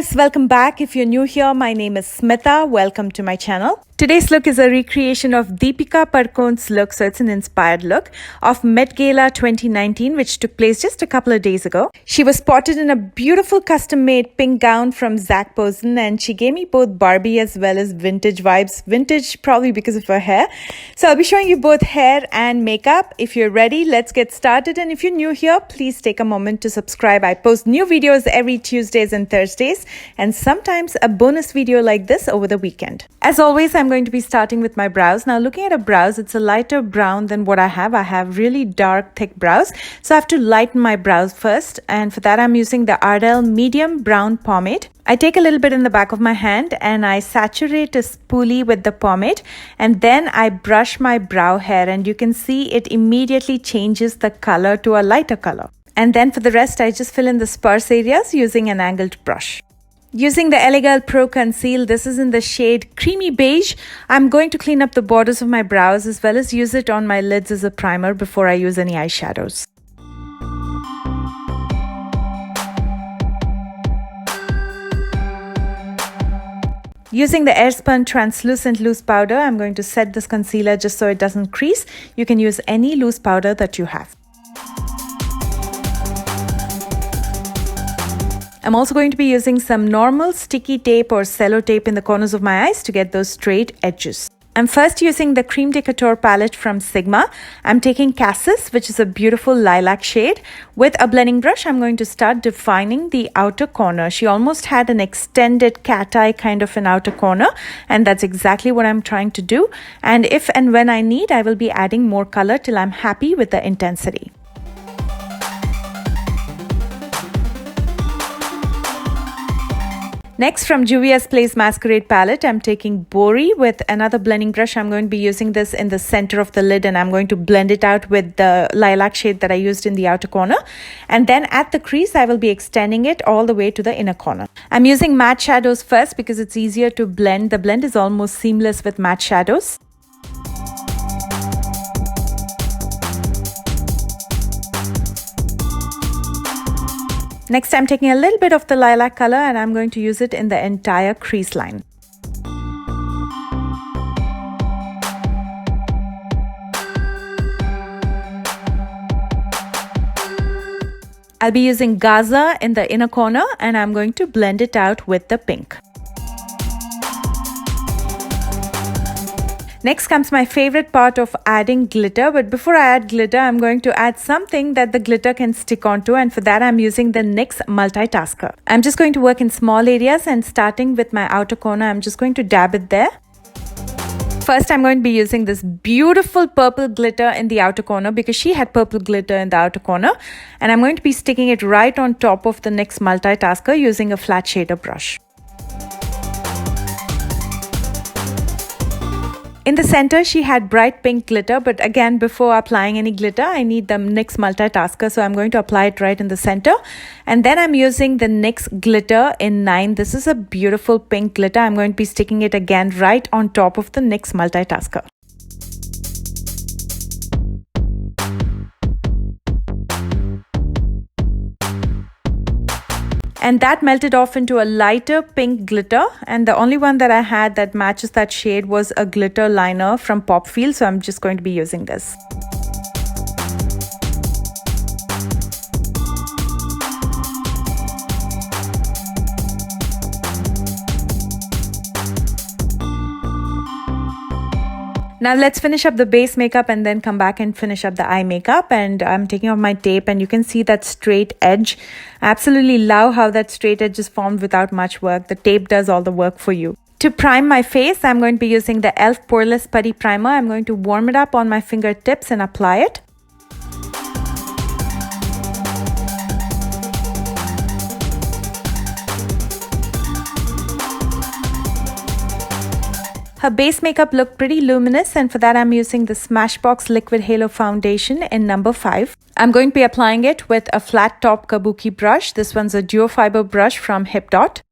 guys, welcome back. If you're new here, my name is Smita. Welcome to my channel. Today's look is a recreation of Deepika Padukone's look, so it's an inspired look of Met Gala 2019, which took place just a couple of days ago. She was spotted in a beautiful custom-made pink gown from Zac Posen, and she gave me both Barbie as well as vintage vibes. Vintage probably because of her hair. So I'll be showing you both hair and makeup. If you're ready, let's get started. And if you're new here, please take a moment to subscribe. I post new videos every Tuesdays and Thursdays, and sometimes a bonus video like this over the weekend. As always, I'm going to be starting with my brows. Now, looking at a brows, it's a lighter brown than what I have. I have really dark, thick brows, so I have to lighten my brows first, and for that I'm using the Ardell medium brown pomade. I take a little bit in the back of my hand and I saturate a spoolie with the pomade, and then I brush my brow hair, and you can see it immediately changes the color to a lighter color. And then for the rest, I just fill in the sparse areas using an angled brush. Using the Elegant Pro Conceal, this is in the shade Creamy Beige. I'm going to clean up the borders of my brows as well as use it on my lids as a primer before I use any eyeshadows. Using the Airspun Translucent Loose Powder, I'm going to set this concealer just so it doesn't crease. You can use any loose powder that you have. I'm also going to be using some normal sticky tape or cello tape in the corners of my eyes to get those straight edges. I'm first using the Creme de Couture palette from Sigma. I'm taking Cassis, which is a beautiful lilac shade. With a blending brush, I'm going to start defining the outer corner. She almost had an extended cat eye kind of an outer corner, and that's exactly what I'm trying to do. And if and when I need, I will be adding more color till I'm happy with the intensity. Next, from Juvia's Place Masquerade palette, I'm taking Bori with another blending brush. I'm going to be using this in the center of the lid, and I'm going to blend it out with the lilac shade that I used in the outer corner. And then at the crease, I will be extending it all the way to the inner corner. I'm using matte shadows first because it's easier to blend. The blend is almost seamless with matte shadows. Next, I'm taking a little bit of the lilac color and I'm going to use it in the entire crease line. I'll be using Gaza in the inner corner, and I'm going to blend it out with the pink. Next comes my favorite part of adding glitter, but before I add glitter, I'm going to add something that the glitter can stick onto, and for that I'm using the NYX Multitasker. I'm just going to work in small areas, and starting with my outer corner, I'm just going to dab it there. First, I'm going to be using this beautiful purple glitter in the outer corner because she had purple glitter in the outer corner, and I'm going to be sticking it right on top of the NYX Multitasker using a flat shader brush. In the center, she had bright pink glitter, but again, before applying any glitter, I need the NYX Multitasker, so I'm going to apply it right in the center. And then I'm using the NYX Glitter in 9. This is a beautiful pink glitter. I'm going to be sticking it again right on top of the NYX Multitasker. And that melted off into a lighter pink glitter, and the only one that I had that matches that shade was a glitter liner from POPfeel, so I'm just going to be using this. Now let's finish up the base makeup and then come back and finish up the eye makeup. And I'm taking off my tape, and you can see that straight edge. I absolutely love how that straight edge is formed without much work. The tape does all the work for you. To prime my face, I'm going to be using the e.l.f. Poreless Putty Primer. I'm going to warm it up on my fingertips and apply it. Her base makeup looked pretty luminous, and for that I'm using the Smashbox Liquid Halo Foundation in number 5. I'm going to be applying it with a flat top kabuki brush. This one's a duo fiber brush from Hip Dot.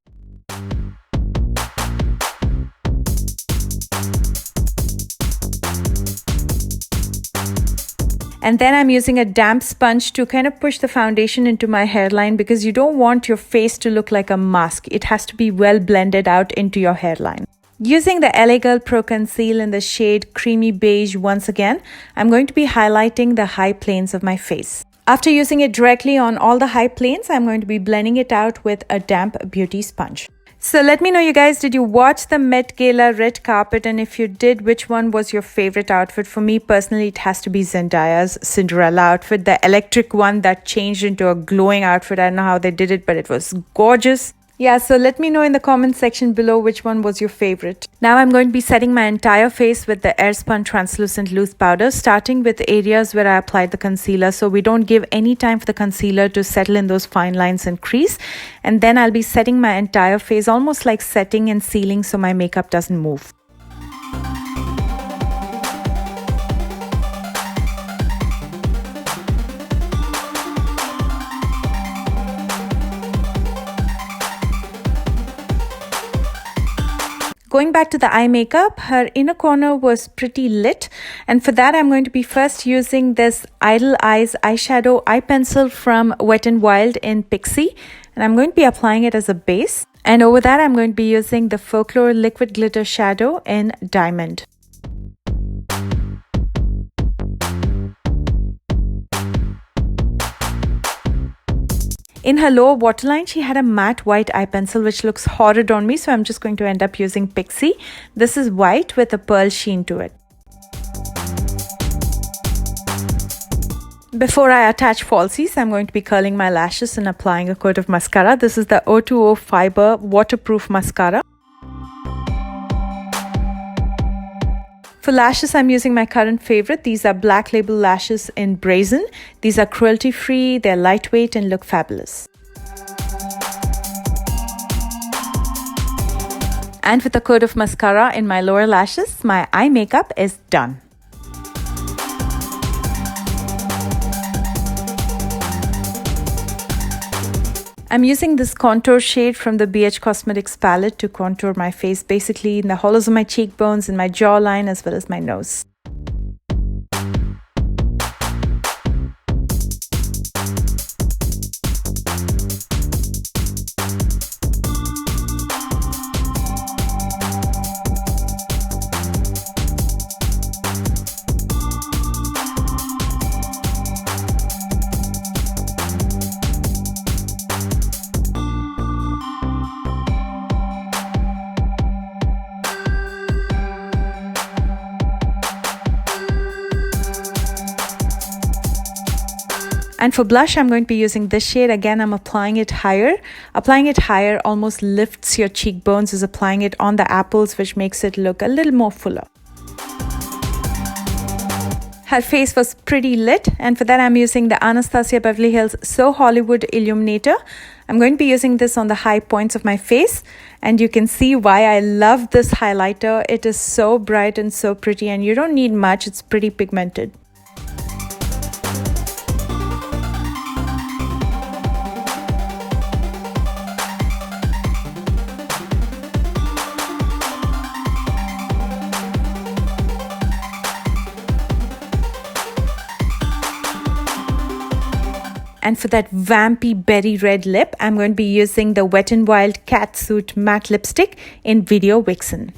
And then I'm using a damp sponge to kind of push the foundation into my hairline, because you don't want your face to look like a mask. It has to be well blended out into your hairline. Using the LA Girl Pro Conceal in the shade Creamy Beige once again, I'm going to be highlighting the high planes of my face. After using it directly on all the high planes, I'm going to be blending it out with a damp beauty sponge. So let me know, you guys, did you watch the Met Gala red carpet? And if you did, which one was your favorite outfit? For me personally, it has to be Zendaya's Cinderella outfit, the electric one that changed into a glowing outfit. I don't know how they did it, but it was gorgeous. Yeah, so let me know in the comment section below which one was your favorite. Now I'm going to be setting my entire face with the Airspun Translucent Loose Powder, starting with areas where I applied the concealer, so we don't give any time for the concealer to settle in those fine lines and crease. And then I'll be setting my entire face, almost like setting and sealing, so my makeup doesn't move. Going back to the eye makeup, her inner corner was pretty lit, and for that I'm going to be first using this Idle Eyes eyeshadow eye pencil from Wet n Wild in Pixie, and I'm going to be applying it as a base. And over that I'm going to be using the Folklore Liquid Glitter Shadow in Diamond. In her lower waterline, she had a matte white eye pencil which looks horrid on me, so I'm just going to end up using Pixie. This is white with a pearl sheen to it. Before I attach falsies, I'm going to be curling my lashes and applying a coat of mascara. This is the O2O Fiber Waterproof Mascara. For lashes, I'm using my current favorite. These are Black Label lashes in Brazen. These are cruelty-free, they're lightweight and look fabulous. And with a coat of mascara in my lower lashes, my eye makeup is done. I'm using this contour shade from the BH Cosmetics palette to contour my face, basically in the hollows of my cheekbones, in my jawline, as well as my nose. And for blush, I'm going to be using this shade. Again, I'm applying it higher. Applying it higher almost lifts your cheekbones, as applying it on the apples, which makes it look a little more fuller. Her face was pretty lit, and for that I'm using the Anastasia Beverly Hills So Hollywood Illuminator. I'm going to be using this on the high points of my face, and you can see why I love this highlighter. It is so bright and so pretty, and you don't need much. It's pretty pigmented. And for that vampy berry red lip, I'm going to be using the Wet n Wild Catsuit Matte Lipstick in Video Vixen.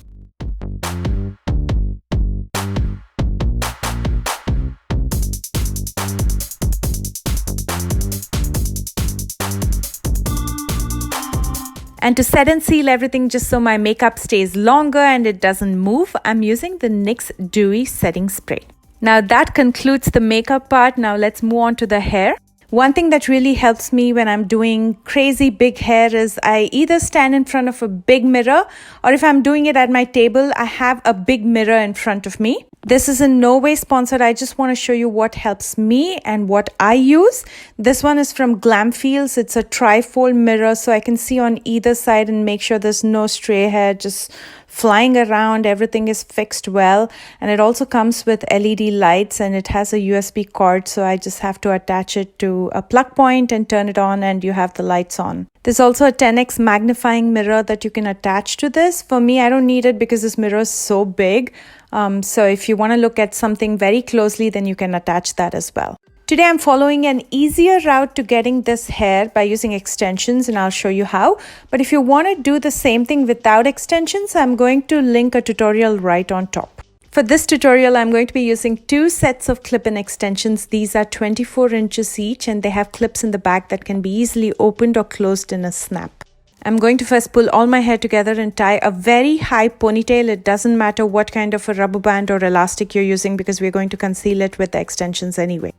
And to set and seal everything, just so my makeup stays longer and it doesn't move, I'm using the NYX Dewy Setting Spray. Now that concludes the makeup part. Now let's move on to the hair. One thing that really helps me when I'm doing crazy big hair is I either stand in front of a big mirror, or if I'm doing it at my table, I have a big mirror in front of me. This is in no way sponsored. I just want to show you what helps me and what I use. This one is from Glamfields. It's a trifold mirror, so I can see on either side and make sure there's no stray hair just flying around. Everything is fixed well, and it also comes with LED lights, and it has a USB cord, so I just have to attach it to a plug point and turn it on, and you have the lights on. There's also a 10x magnifying mirror that you can attach to this. For me, I don't need it because this mirror is so big. So if you want to look at something very closely, then you can attach that as well. Today, I'm following an easier route to getting this hair by using extensions, and I'll show you how. But if you want to do the same thing without extensions, I'm going to link a tutorial right on top. For this tutorial, I'm going to be using 2 sets of clip-in extensions. These are 24 inches each, and they have clips in the back that can be easily opened or closed in a snap. I'm going to first pull all my hair together and tie a very high ponytail. It doesn't matter what kind of a rubber band or elastic you're using because we're going to conceal it with the extensions anyway.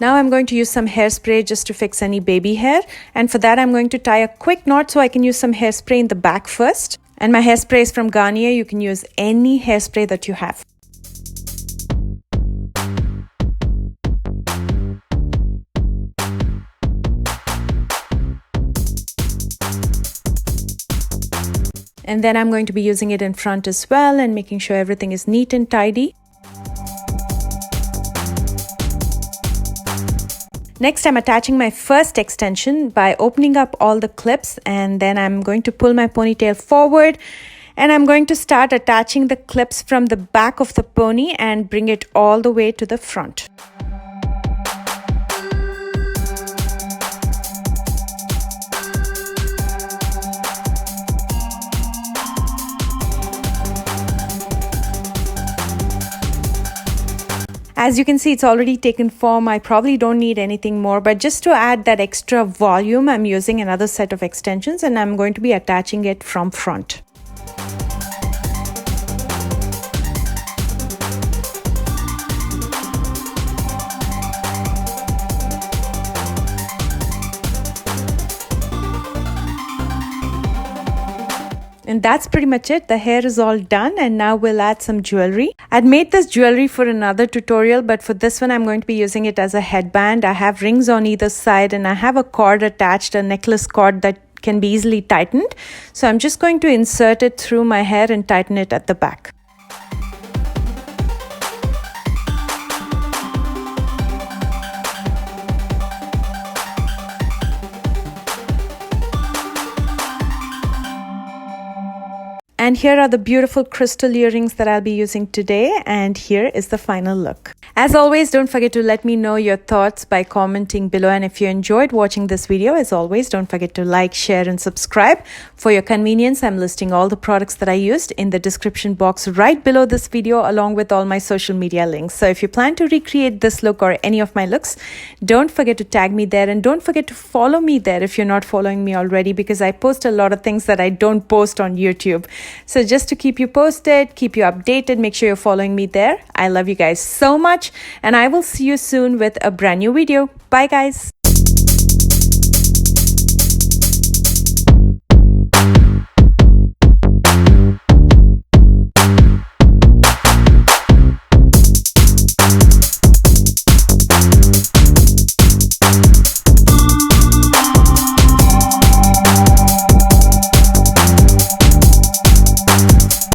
Now I'm going to use some hairspray just to fix any baby hair, and for that I'm going to tie a quick knot so I can use some hairspray in the back first. And my hairspray is from Garnier. You can use any hairspray that you have. And then I'm going to be using it in front as well and making sure everything is neat and tidy. Next, I'm attaching my first extension by opening up all the clips, and then I'm going to pull my ponytail forward, and I'm going to start attaching the clips from the back of the pony and bring it all the way to the front. As you can see, it's already taken form. I probably don't need anything more, but just to add that extra volume, I'm using another set of extensions and I'm going to be attaching it from front. And that's pretty much it. The hair is all done, and now we'll add some jewelry. I'd made this jewelry for another tutorial, but for this one I'm going to be using it as a headband. I have rings on either side and I have a cord attached, a necklace cord that can be easily tightened. So I'm just going to insert it through my hair and tighten it at the back. And here are the beautiful crystal earrings that I'll be using today, and here is the final look. As always, don't forget to let me know your thoughts by commenting below, and if you enjoyed watching this video, as always, don't forget to like, share and subscribe. For your convenience, I'm listing all the products that I used in the description box right below this video, along with all my social media links. So if you plan to recreate this look or any of my looks, don't forget to tag me there, and don't forget to follow me there if you're not following me already, because I post a lot of things that I don't post on YouTube. So just to keep you posted, keep you updated, make sure you're following me there. I love you guys so much, and I will see you soon with a brand new video. Bye guys.